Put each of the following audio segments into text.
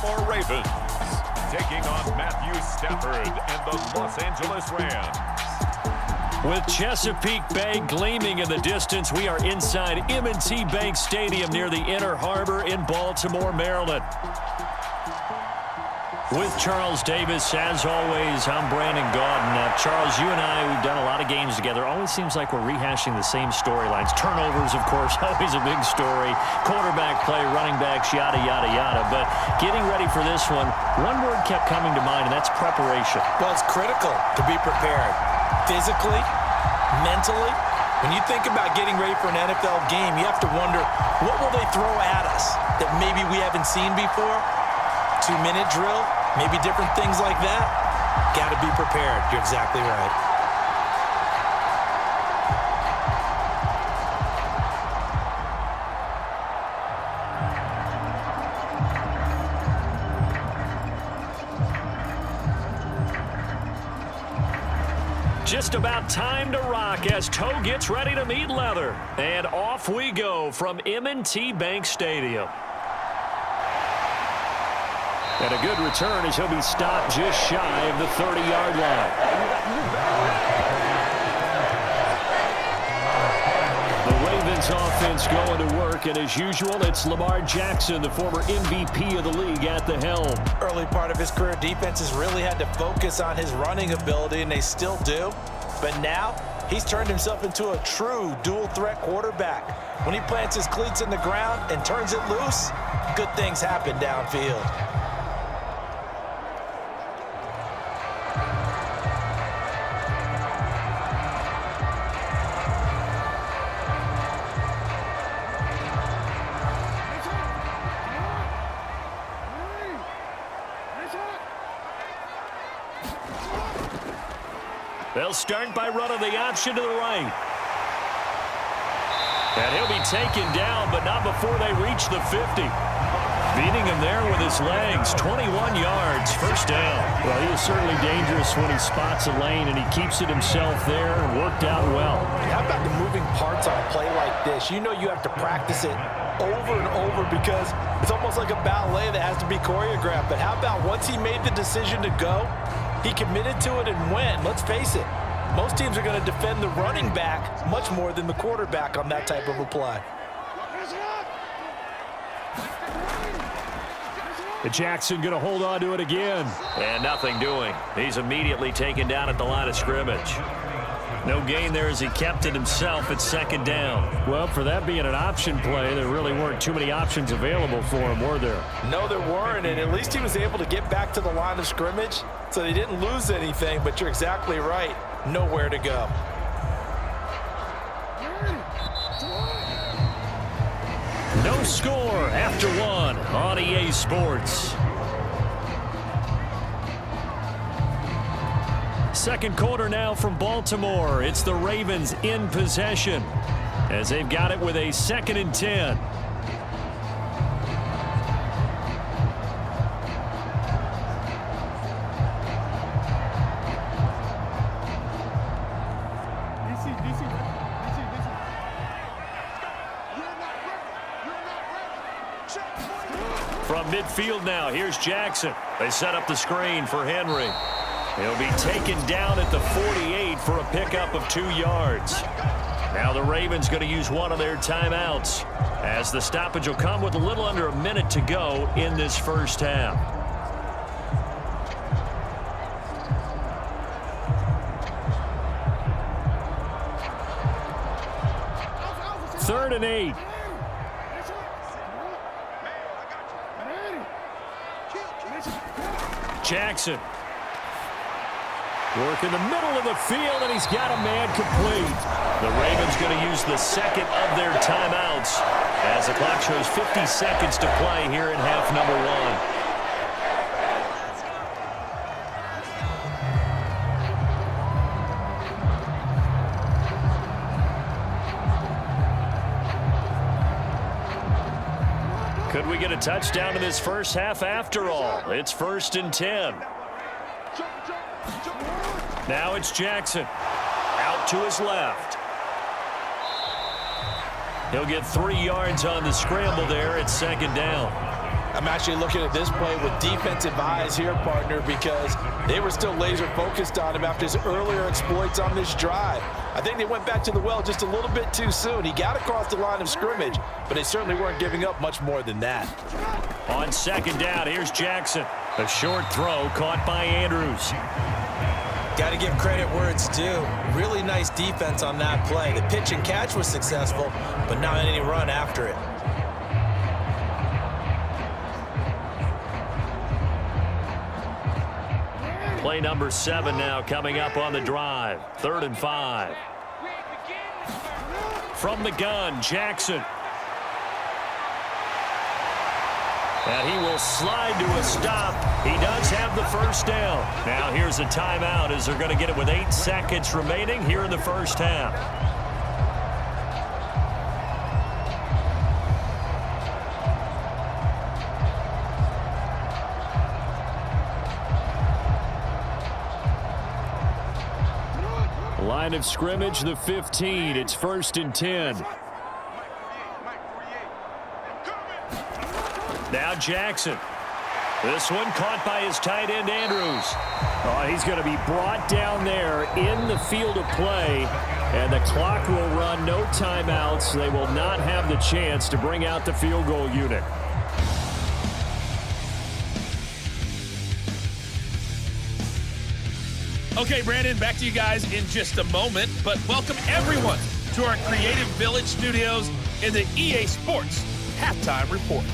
Baltimore Ravens taking on Matthew Stafford and the Los Angeles Rams. With Chesapeake Bay gleaming in the distance, we are inside M&T Bank Stadium near the Inner Harbor in Baltimore, Maryland. With Charles Davis, as always, I'm Brandon Gaudin. Charles, you and I, we've done a lot of games together. Always seems like we're rehashing the same storylines. Turnovers, of course, always a big story. Quarterback play, running backs, yada, yada, yada. But getting ready for this one word kept coming to mind, and that's preparation. Well, it's critical to be prepared. Physically, mentally. When you think about getting ready for an NFL game, you have to wonder, what will they throw at us that maybe we haven't seen before? 2-minute drill? Maybe different things like that. Got to be prepared. You're exactly right. Just about time to rock as toe gets ready to meet leather. And off we go from M&T Bank Stadium. And a good return as he'll be stopped just shy of the 30-yard line. The Ravens offense going to work, and as usual, it's Lamar Jackson, the former MVP of the league, at the helm. Early part of his career, defenses really had to focus on his running ability, and they still do. But now, he's turned himself into a true dual-threat quarterback. When he plants his cleats in the ground and turns it loose, good things happen downfield. They'll start by running the option to the right. And he'll be taken down, but not before they reach the 50. Beating him there with his legs, 21 yards, first down. Well, he is certainly dangerous when he spots a lane, and he keeps it himself there and worked out well. How about the moving parts on a play like this? You know you have to practice it over and over because it's almost like a ballet that has to be choreographed. But how about once he made the decision to go, he committed to it and went. Let's face it, most teams are going to defend the running back much more than the quarterback on that type of a play. And Jackson going to hold on to it again. And nothing doing. He's immediately taken down at the line of scrimmage. No gain there as he kept it himself at second down. Well, for that being an option play, there really weren't too many options available for him, were there? No, there weren't, and at least he was able to get back to the line of scrimmage, so they didn't lose anything, but you're exactly right. Nowhere to go. No score after one on EA Sports. Second quarter now from Baltimore. It's the Ravens in possession as they've got it with a 2nd and 10. From midfield now, here's Jackson. They set up the screen for Henry. He'll be taken down at the 48 for a pickup of 2 yards. Now the Ravens going to use one of their timeouts as the stoppage will come with a little under a minute to go in this first half. Third and 8. Jackson. Work in the middle of the field, and he's got a man complete. The Ravens going to use the second of their timeouts as the clock shows 50 seconds to play here in half number 1. Could we get a touchdown in this first half after all? It's 1st and 10. Now it's Jackson. Out to his left. He'll get 3 yards on the scramble there at 2nd down. I'm actually looking at this play with defensive eyes here, partner, because they were still laser focused on him after his earlier exploits on this drive. I think they went back to the well just a little bit too soon. He got across the line of scrimmage, but they certainly weren't giving up much more than that. On second down, here's Jackson. A short throw caught by Andrews. Got to give credit where it's due. Really nice defense on that play. The pitch and catch was successful, but not any run after it. Play number 7 now coming up on the drive. 3rd and 5. From the gun, Jackson. And he will slide to a stop. He does have the first down. Now here's a timeout as they're going to get it with 8 seconds remaining here in the first half. Line of scrimmage, the 15. It's 1st and 10. Now Jackson. This one caught by his tight end, Andrews. Oh, he's going to be brought down there in the field of play, and the clock will run. No timeouts. They will not have the chance to bring out the field goal unit. Okay, Brandon, back to you guys in just a moment, but welcome everyone to our Creative Village studios in the EA Sports Halftime Report.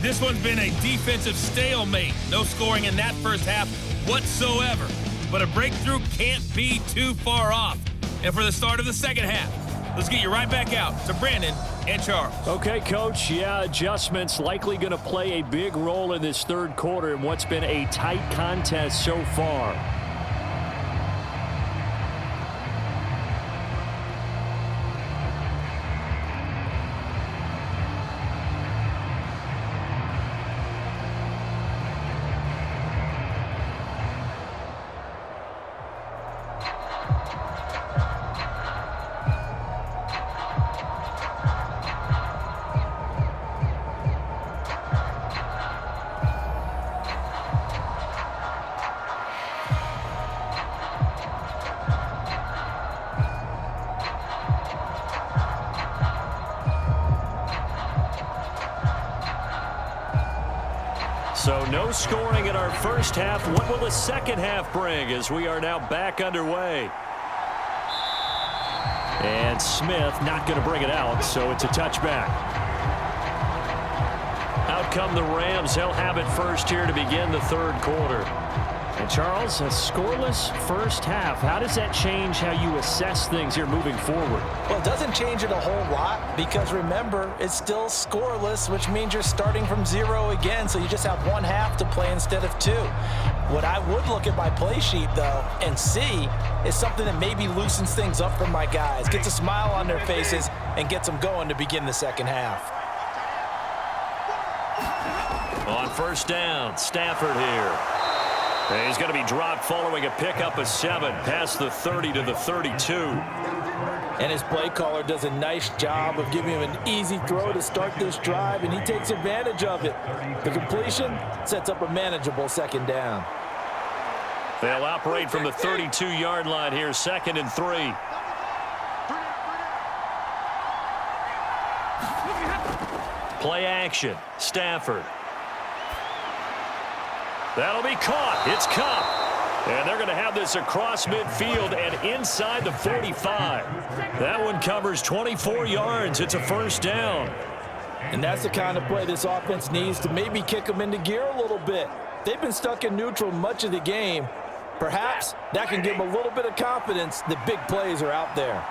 This one's been a defensive stalemate. No scoring in that first half whatsoever, but a breakthrough can't be too far off. And for the start of the second half, let's get you right back out to Brandon and Charles. Okay, Coach. Yeah, adjustments likely going to play a big role in this third quarter in what's been a tight contest so far. So no scoring in our first half. What will the second half bring as we are now back underway? And Smith not going to bring it out, so it's a touchback. Out come the Rams. They'll have it first here to begin the third quarter. And Charles, a scoreless first half. How does that change how you assess things here moving forward? Well, it doesn't change it a whole lot because, remember, it's still scoreless, which means you're starting from 0 again, so you just have one half to play instead of 2. What I would look at my play sheet, though, and see is something that maybe loosens things up for my guys, gets a smile on their faces, and gets them going to begin the second half. On first down, Stafford here. And he's going to be dropped following a pickup of 7 past the 30 to the 32. And his play caller does a nice job of giving him an easy throw to start this drive, and he takes advantage of it. The completion sets up a manageable second down. They'll operate from the 32-yard line here, 2nd and 3. Play action, Stafford. That'll be caught. It's Cup. And they're going to have this across midfield and inside the 45. That one covers 24 yards. It's a first down. And that's the kind of play this offense needs to maybe kick them into gear a little bit. They've been stuck in neutral much of the game. Perhaps that can give them a little bit of confidence that big plays are out there.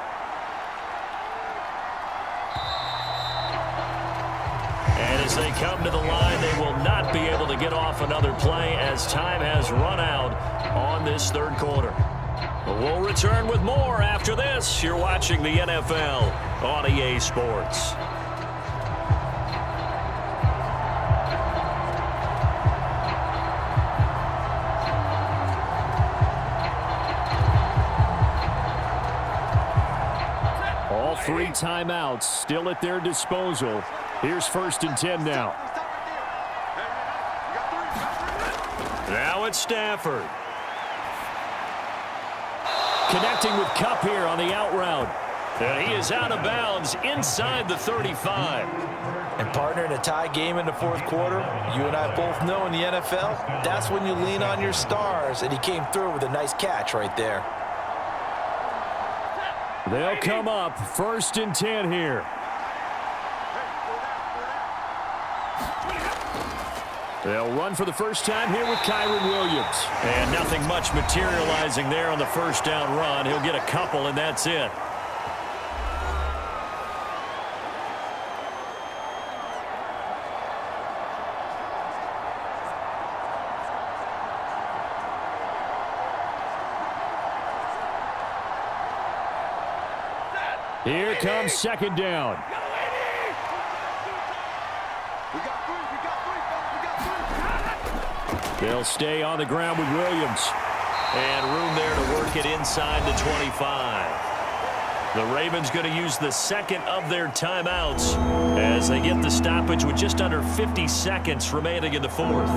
And as they come to the line, they will not be able to get off another play as time has run out on this third quarter. We'll return with more after this. You're watching the NFL on EA Sports. All 3 timeouts still at their disposal. Here's 1st and 10 now. Now it's Stafford. Connecting with Kupp here on the out route. And he is out of bounds inside the 35. And partner, in a tie game in the fourth quarter, you and I both know in the NFL, that's when you lean on your stars, and he came through with a nice catch right there. They'll come up 1st and 10 here. They'll run for the first time here with Kyren Williams. And nothing much materializing there on the first down run. He'll get a couple, and that's it. Here comes 2nd down. They'll stay on the ground with Williams. And room there to work it inside the 25. The Ravens going to use the second of their timeouts as they get the stoppage with just under 50 seconds remaining in the fourth.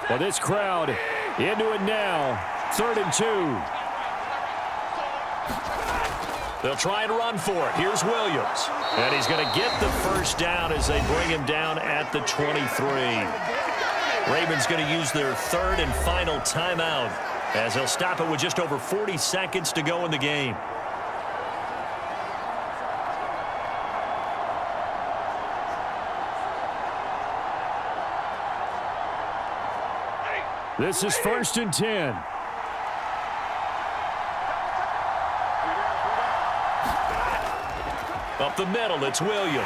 Well, this crowd into it now. 3rd and 2. They'll try and run for it. Here's Williams. And he's going to get the first down as they bring him down at the 23. Ravens going to use their 3rd and final timeout as they'll stop it with just over 40 seconds to go in the game. This is 1st and 10. Up the middle, it's Williams.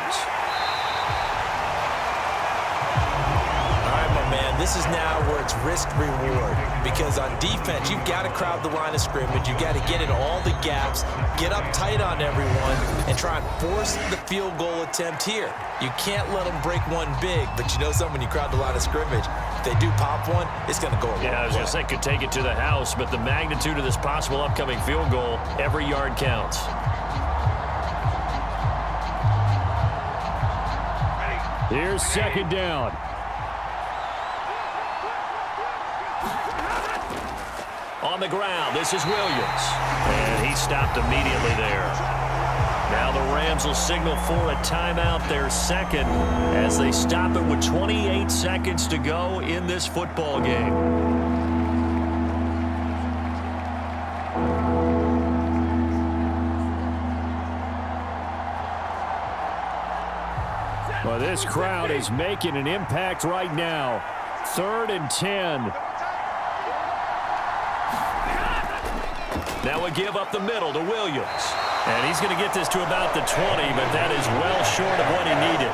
All right, my man, this is now where it's risk-reward. Because on defense, you've got to crowd the line of scrimmage. You've got to get in all the gaps, get up tight on everyone, and try and force the field goal attempt here. You can't let them break one big, but you know something, when you crowd the line of scrimmage, if they do pop one, it's going to go a long way. Yeah, I was going to say, could take it to the house, but the magnitude of this possible upcoming field goal, every yard counts. Here's 2nd down. On the ground, this is Williams. And he stopped immediately there. Now the Rams will signal for a timeout, their second, as they stop it with 28 seconds to go in this football game. Well, this crowd is making an impact right now. 3rd and 10. Now a give up the middle to Williams. And he's going to get this to about the 20, but that is well short of what he needed.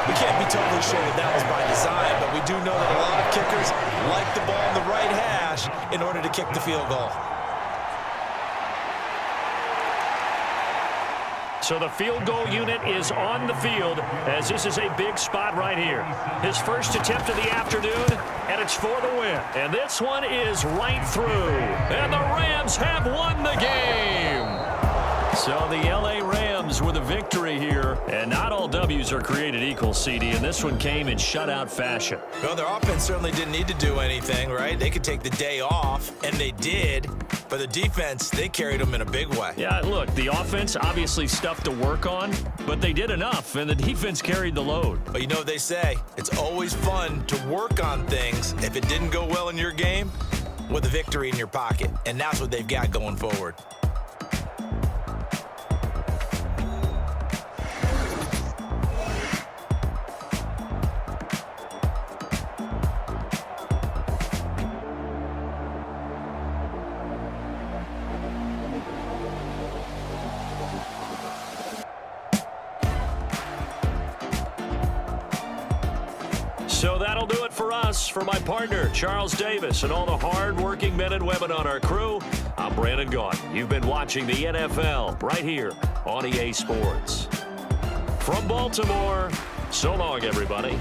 We can't be totally sure that was by design, but we do know that a lot of kickers like the ball in the right hash in order to kick the field goal. So the field goal unit is on the field as this is a big spot right here. His first attempt of the afternoon, and it's for the win. And this one is right through. And the Rams have won the game. So the L.A. Rams with a victory here. And not all W's are created equal, CD, and this one came in shutout fashion. Well, their offense certainly didn't need to do anything, right? They could take the day off, and they did. But the defense, they carried them in a big way. Yeah, look, the offense, obviously stuff to work on, but they did enough, and the defense carried the load. But you know what they say, it's always fun to work on things if it didn't go well in your game with a victory in your pocket. And that's what they've got going forward. So that'll do it for us. For my partner, Charles Davis, and all the hard-working men and women on our crew, I'm Brandon Gaudin. You've been watching the NFL right here on EA Sports. From Baltimore, so long, everybody.